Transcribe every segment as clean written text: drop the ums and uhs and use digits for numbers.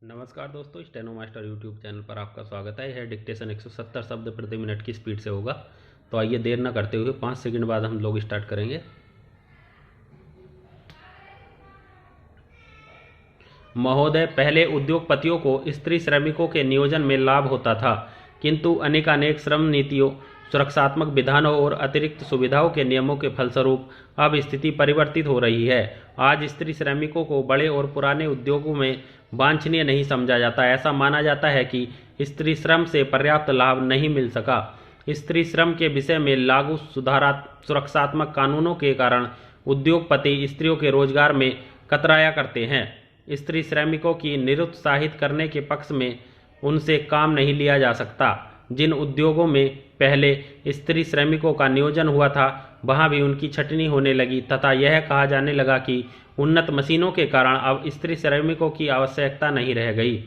नमस्कार दोस्तों, steno master YouTube channel पर आपका स्वागत है। यह डिक्टेशन 170 शब्द प्रति मिनट की स्पीड से होगा। तो आइए देर न करते हुए 5 सेकंड बाद हम लोग स्टार्ट करेंगे। महोदय, पहले उद्योगपतियों को स्त्री श्रमिकों के नियोजन में लाभ होता था, किंतु अनेकानेक श्रम नीतियों, सुरक्षात्मक विधानों और अतिरिक्त सुविधाओं के नियमों के फलस्वरूप अब स्थिति परिवर्तित हो रही है। आज स्त्री श्रमिकों को बड़े और पुराने उद्योगों में वांछनीय नहीं समझा जाता। ऐसा माना जाता है कि स्त्री श्रम से पर्याप्त लाभ नहीं मिल सका। स्त्री श्रम के विषय में लागू सुरक्षात्मक कानूनों के कारण उद्योगपति स्त्रियों के रोजगार में कतराया करते हैं। स्त्री श्रमिकों की निरुत्साहित करने के पक्ष में उनसे काम नहीं लिया जा सकता। जिन उद्योगों में पहले स्त्री श्रमिकों का नियोजन हुआ था, वहां भी उनकी छटनी होने लगी तथा यह कहा जाने लगा कि उन्नत मशीनों के कारण अब स्त्री श्रमिकों की आवश्यकता नहीं रह गई।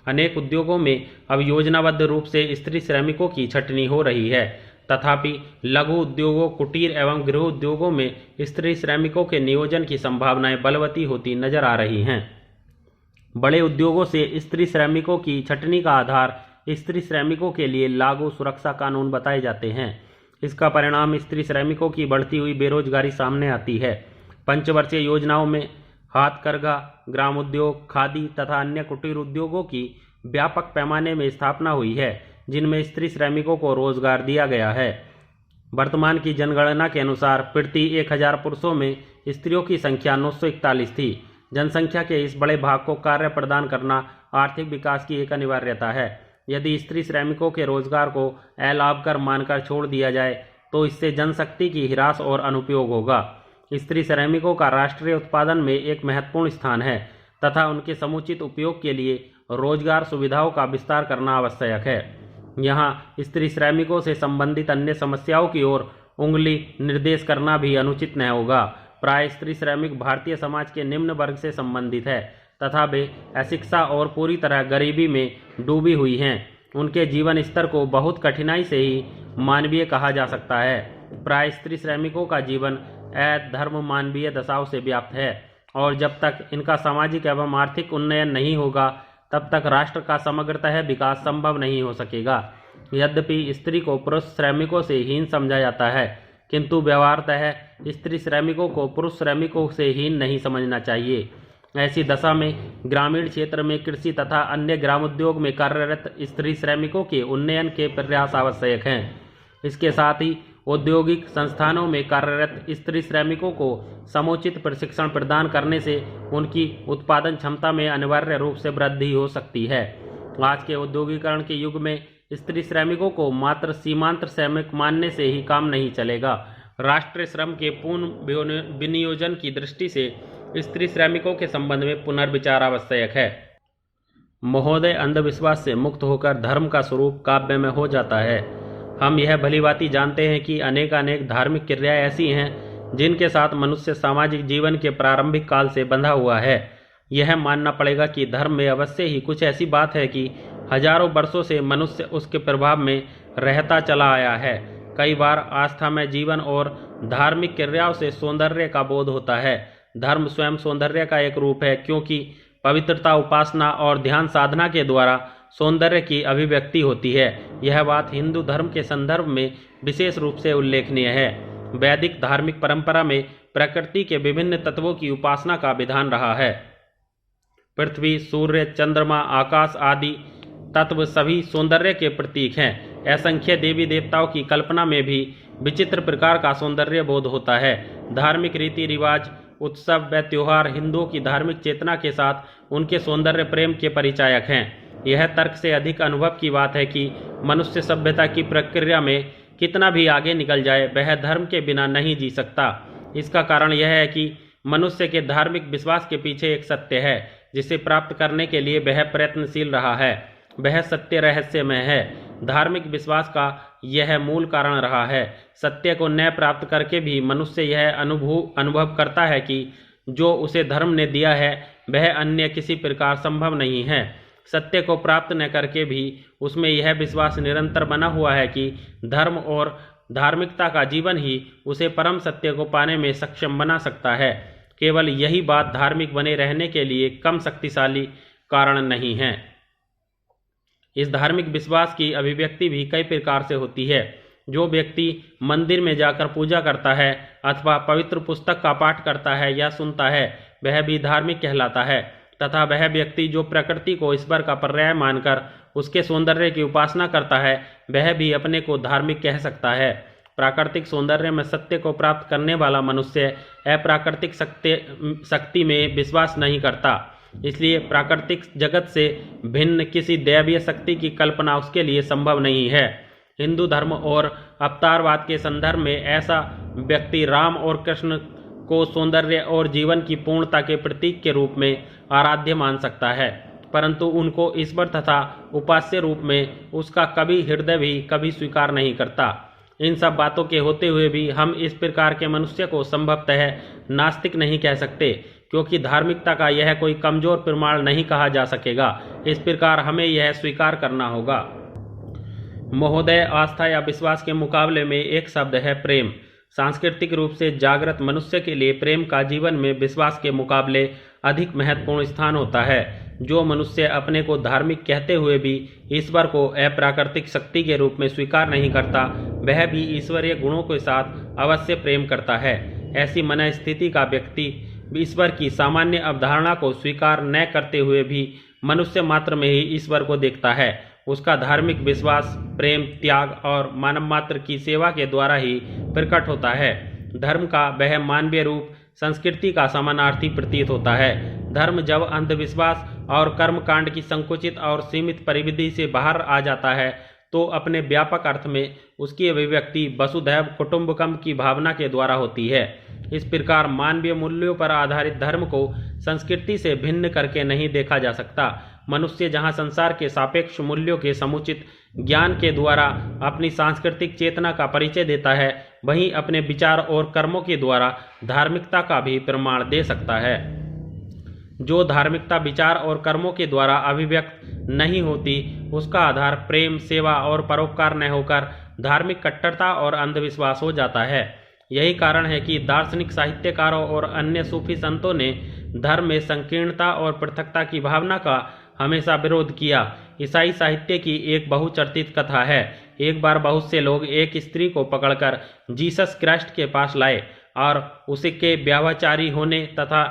अनेक उद्योगों में अब योजनाबद्ध रूप से स्त्री श्रमिकों की छटनी हो रही है। तथापि लघु उद्योगों, कुटीर एवं गृह उद्योगों में स्त्री श्रमिकों के नियोजन की संभावनाएं बलवती होती नजर आ रही हैं। बड़े उद्योगों से स्त्री श्रमिकों की छटनी का आधार स्त्री श्रमिकों के लिए लागू सुरक्षा कानून बताए जाते हैं। इसका परिणाम स्त्री श्रमिकों की बढ़ती हुई बेरोजगारी सामने आती है। पंचवर्षीय योजनाओं में हाथकरघा, ग्राम उद्योग, खादी तथा अन्य कुटीर उद्योगों की व्यापक पैमाने में स्थापना हुई है, जिनमें स्त्री श्रमिकों को रोजगार दिया गया है। वर्तमान की जनगणना के अनुसार प्रति 1000 पुरुषों में स्त्रियों की संख्या 941 थी। जनसंख्या के इस बड़े भाग को कार्य प्रदान करना आर्थिक विकास की एक अनिवार्यता है। यदि स्त्री श्रमिकों के रोजगार को अलाभकर मानकर छोड़ दिया जाए तो इससे जनशक्ति की हिरास और अनुपयोग होगा। स्त्री श्रमिकों का राष्ट्रीय उत्पादन में एक महत्वपूर्ण स्थान है तथा उनके समुचित उपयोग के लिए रोजगार सुविधाओं का विस्तार करना आवश्यक है। यहाँ स्त्री श्रमिकों से संबंधित अन्य समस्याओं की ओर उंगली निर्देश करना भी अनुचित न होगा। प्राय स्त्री श्रमिक भारतीय समाज के निम्न वर्ग से संबंधित है तथा वे अशिक्षा और पूरी तरह गरीबी में डूबी हुई हैं। उनके जीवन स्तर को बहुत कठिनाई से ही मानवीय कहा जा सकता है। प्राय स्त्री श्रमिकों का जीवन अधर्म मानवीय दशाओं से व्याप्त है और जब तक इनका सामाजिक एवं आर्थिक उन्नयन नहीं होगा तब तक राष्ट्र का समग्रतः विकास संभव नहीं हो सकेगा। यद्यपि स्त्री को पुरुष श्रमिकों से हीन समझा जाता है, किंतु व्यवहारतः स्त्री श्रमिकों को पुरुष श्रमिकों से हीन नहीं समझना चाहिए। ऐसी दशा में ग्रामीण क्षेत्र में कृषि तथा अन्य ग्रामोद्योग में कार्यरत स्त्री श्रमिकों के उन्नयन के प्रयास आवश्यक हैं। इसके साथ ही औद्योगिक संस्थानों में कार्यरत स्त्री श्रमिकों को समुचित प्रशिक्षण प्रदान करने से उनकी उत्पादन क्षमता में अनिवार्य रूप से वृद्धि हो सकती है। आज के औद्योगिकरण के युग में स्त्री श्रमिकों को मात्र सीमांत श्रमिक मानने से ही काम नहीं चलेगा। राष्ट्रीय श्रम के पूर्ण विनियोजन की दृष्टि से स्त्री श्रमिकों के संबंध में पुनर्विचार आवश्यक है। महोदय, अंधविश्वास से मुक्त होकर धर्म का स्वरूप काव्य में हो जाता है। हम यह भलीभांति जानते हैं कि अनेक धार्मिक क्रियाएं ऐसी हैं जिनके साथ मनुष्य सामाजिक जीवन के प्रारंभिक काल से बंधा हुआ है। यह मानना पड़ेगा कि धर्म में अवश्य ही कुछ ऐसी बात है कि हजारों वर्षों से मनुष्य उसके प्रभाव में रहता चला आया है। कई बार आस्थामय जीवन और धार्मिक क्रियाओं से सौंदर्य का बोध होता है। धर्म स्वयं सौंदर्य का एक रूप है, क्योंकि पवित्रता, उपासना और ध्यान साधना के द्वारा सौंदर्य की अभिव्यक्ति होती है। यह बात हिंदू धर्म के संदर्भ में विशेष रूप से उल्लेखनीय है। वैदिक धार्मिक परंपरा में प्रकृति के विभिन्न तत्वों की उपासना का विधान रहा है। पृथ्वी, सूर्य, चंद्रमा, आकाश आदि तत्व सभी सौंदर्य के प्रतीक हैं। असंख्य देवी देवताओं की कल्पना में भी विचित्र प्रकार का सौंदर्य बोध होता है। धार्मिक रीति रिवाज, उत्सव व त्योहार हिंदुओं की धार्मिक चेतना के साथ उनके सौंदर्य प्रेम के परिचायक हैं। यह तर्क से अधिक अनुभव की बात है कि मनुष्य सभ्यता की प्रक्रिया में कितना भी आगे निकल जाए, वह धर्म के बिना नहीं जी सकता। इसका कारण यह है कि मनुष्य के धार्मिक विश्वास के पीछे एक सत्य है, जिसे प्राप्त करने के लिए वह प्रयत्नशील रहा है। वह सत्य रहस्यमय है। धार्मिक विश्वास का यह मूल कारण रहा है। सत्य को न प्राप्त करके भी मनुष्य यह अनुभव करता है कि जो उसे धर्म ने दिया है वह अन्य किसी प्रकार संभव नहीं है। सत्य को प्राप्त न करके भी उसमें यह विश्वास निरंतर बना हुआ है कि धर्म और धार्मिकता का जीवन ही उसे परम सत्य को पाने में सक्षम बना सकता है। केवल यही बात धार्मिक बने रहने के लिए कम शक्तिशाली कारण नहीं है। इस धार्मिक विश्वास की अभिव्यक्ति भी कई प्रकार से होती है। जो व्यक्ति मंदिर में जाकर पूजा करता है अथवा पवित्र पुस्तक का पाठ करता है या सुनता है, वह भी धार्मिक कहलाता है, तथा वह व्यक्ति जो प्रकृति को ईश्वर का पर्याय मानकर उसके सौंदर्य की उपासना करता है, वह भी अपने को धार्मिक कह सकता है। प्राकृतिक सौंदर्य में सत्य को प्राप्त करने वाला मनुष्य अप्राकृतिक शक्ति में विश्वास नहीं करता, इसलिए प्राकृतिक जगत से भिन्न किसी दैवीय शक्ति की कल्पना उसके लिए संभव नहीं है। हिंदू धर्म और अवतारवाद के संदर्भ में ऐसा व्यक्ति राम और कृष्ण को सौंदर्य और जीवन की पूर्णता के प्रतीक के रूप में आराध्य मान सकता है, परंतु उनको ईश्वर तथा उपास्य रूप में उसका कभी हृदय भी कभी स्वीकार नहीं करता। इन सब बातों के होते हुए भी हम इस प्रकार के मनुष्य को संभवतः नास्तिक नहीं कह सकते, क्योंकि धार्मिकता का यह कोई कमजोर प्रमाण नहीं कहा जा सकेगा। इस प्रकार हमें यह स्वीकार करना होगा। महोदय, आस्था या विश्वास के मुकाबले में एक शब्द है प्रेम। सांस्कृतिक रूप से जागृत मनुष्य के लिए प्रेम का जीवन में विश्वास के मुकाबले अधिक महत्वपूर्ण स्थान होता है। जो मनुष्य अपने को धार्मिक कहते हुए भी ईश्वर को अप्राकृतिक शक्ति के रूप में स्वीकार नहीं करता, वह भी ईश्वरीय गुणों के साथ अवश्य प्रेम करता है। ऐसी मन स्थिति का व्यक्ति ईश्वर की सामान्य अवधारणा को स्वीकार न करते हुए भी मनुष्य मात्र में ही ईश्वर को देखता है। उसका धार्मिक विश्वास प्रेम, त्याग और मानव मात्र की सेवा के द्वारा ही प्रकट होता है। धर्म का वह मानवीय रूप संस्कृति का समानार्थी प्रतीत होता है। धर्म जब अंधविश्वास और कर्मकांड की संकुचित और सीमित परिविधि से बाहर आ जाता है, तो अपने व्यापक अर्थ में उसकी अभिव्यक्ति वसुधैव कुटुंबकम की भावना के द्वारा होती है। इस प्रकार मानवीय मूल्यों पर आधारित धर्म को संस्कृति से भिन्न करके नहीं देखा जा सकता। मनुष्य जहाँ संसार के सापेक्ष मूल्यों के समुचित ज्ञान के द्वारा अपनी सांस्कृतिक चेतना का परिचय देता है, वहीं अपने विचार और कर्मों के द्वारा धार्मिकता का भी प्रमाण दे सकता है। जो धार्मिकता विचार और कर्मों के द्वारा अभिव्यक्त नहीं होती, उसका आधार प्रेम, सेवा और परोपकार न होकर धार्मिक कट्टरता और अंधविश्वास हो जाता है। यही कारण है कि दार्शनिक साहित्यकारों और अन्य सूफी संतों ने धर्म में संकीर्णता और पृथकता की भावना का हमेशा विरोध किया। ईसाई साहित्य की एक बहुचर्चित कथा है। एक बार बहुत से लोग एक स्त्री को पकड़कर जीसस क्राइस्ट के पास लाए और उसके व्याभिचारी होने तथा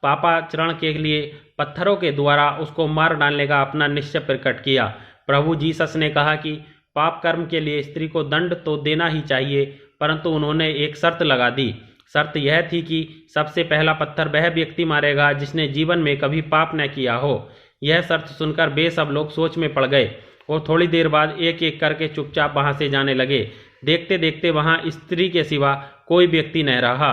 पापाचरण के लिए पत्थरों के द्वारा उसको मार डालने का अपना निश्चय प्रकट किया। प्रभु जीसस ने कहा कि पाप कर्म के लिए स्त्री को दंड तो देना ही चाहिए, परंतु उन्होंने एक शर्त लगा दी। शर्त यह थी कि सबसे पहला पत्थर वह व्यक्ति मारेगा जिसने जीवन में कभी पाप न किया हो। यह शर्त सुनकर वे सब लोग सोच में पड़ गए और थोड़ी देर बाद एक एक करके चुपचाप वहां से जाने लगे। देखते देखते वहां स्त्री के सिवा कोई व्यक्ति न रहा।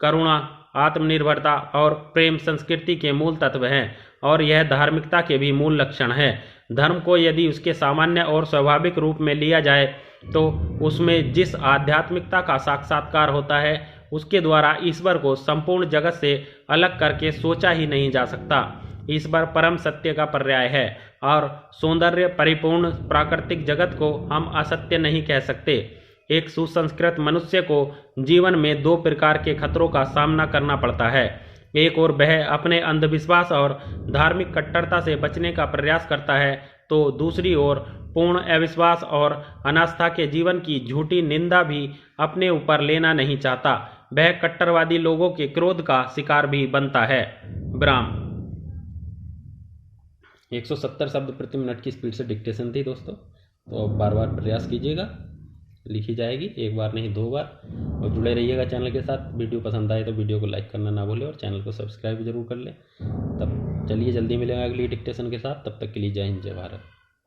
करुणा, आत्मनिर्भरता और प्रेम संस्कृति के मूल तत्व हैं और यह धार्मिकता के भी मूल लक्षण है। धर्म को यदि उसके सामान्य और स्वाभाविक रूप में लिया जाए तो उसमें जिस आध्यात्मिकता का साक्षात्कार होता है, उसके द्वारा ईश्वर को संपूर्ण जगत से अलग करके सोचा ही नहीं जा सकता। ईश्वर परम सत्य का पर्याय है और सौंदर्य परिपूर्ण प्राकृतिक जगत को हम असत्य नहीं कह सकते। एक सुसंस्कृत मनुष्य को जीवन में दो प्रकार के खतरों का सामना करना पड़ता है। एक ओर वह अपने अंधविश्वास और धार्मिक कट्टरता से बचने का प्रयास करता है, तो दूसरी ओर पूर्ण अविश्वास और अनास्था के जीवन की झूठी निंदा भी अपने ऊपर लेना नहीं चाहता। वह कट्टरवादी लोगों के क्रोध का शिकार भी बनता है। विराम। 170 शब्द प्रति मिनट की स्पीड से डिक्टेशन थी दोस्तों, तो बार बार प्रयास कीजिएगा, लिखी जाएगी, एक बार नहीं 2 बार। और जुड़े रहिएगा चैनल के साथ। वीडियो पसंद आए तो वीडियो को लाइक करना ना भूलें और चैनल को सब्सक्राइब जरूर कर लें। तब चलिए जल्दी मिलेंगे अगली डिक्टेशन के साथ। तब तक के लिए जय हिंद, जय भारत।